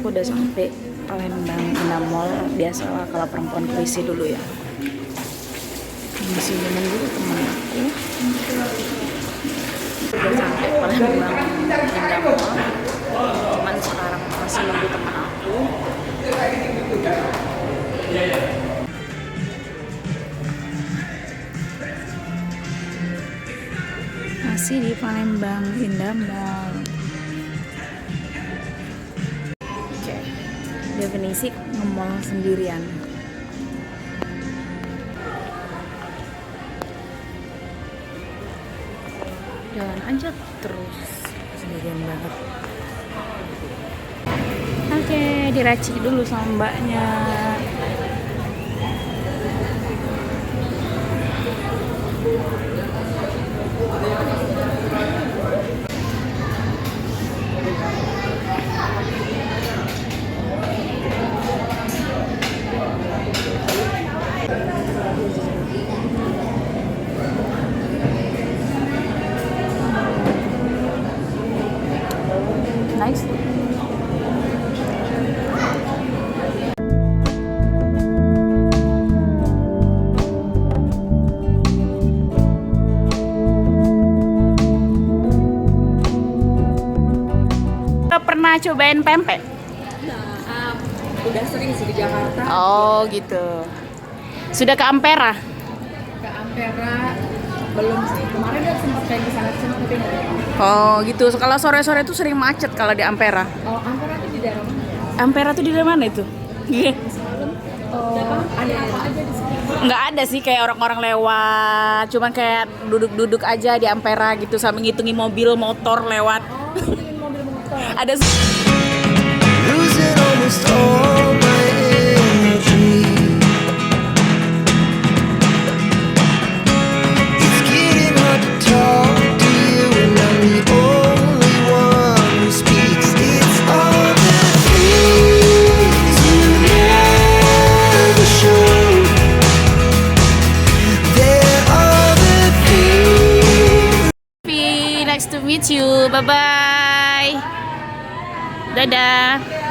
Udah sampai Palembang Indah Mall. Biasalah kalau perempuan puisi dulu ya. Masih nunggu teman aku. Udah sampai Palembang Indah Mall. Teman sekarang masih nunggu teman aku. Masih di Palembang Indah Mall. Definisi nge-mall sendirian. Jalan aja terus sendirian banget. Oke, diracik dulu sama mbaknya. Nice. Pernah cobain pempek? Udah sering sih di Jakarta. Oh gitu. Sudah ke Ampera? Ke Ampera belum sih. Kemarin udah sempat kayak di sana sini tapi nggak ada. Oh gitu. Kalau sore-sore itu sering macet kalau di Ampera. Oh, Ampera tuh di daerah mana ya? Ampera tuh di daerah mana itu? Oh, ada apa aja di sini? Nggak ada sih, kayak orang-orang lewat. Cuma kayak duduk-duduk aja di Ampera gitu sambil ngitungin mobil motor lewat. Oh, ngitungin mobil motor. Ada Losing almost all my energy. It's getting hard to talk to you when I'm the only one who speaks. It's all the things you never show. There are the things. nice to meet you. Bye bye. Dadah.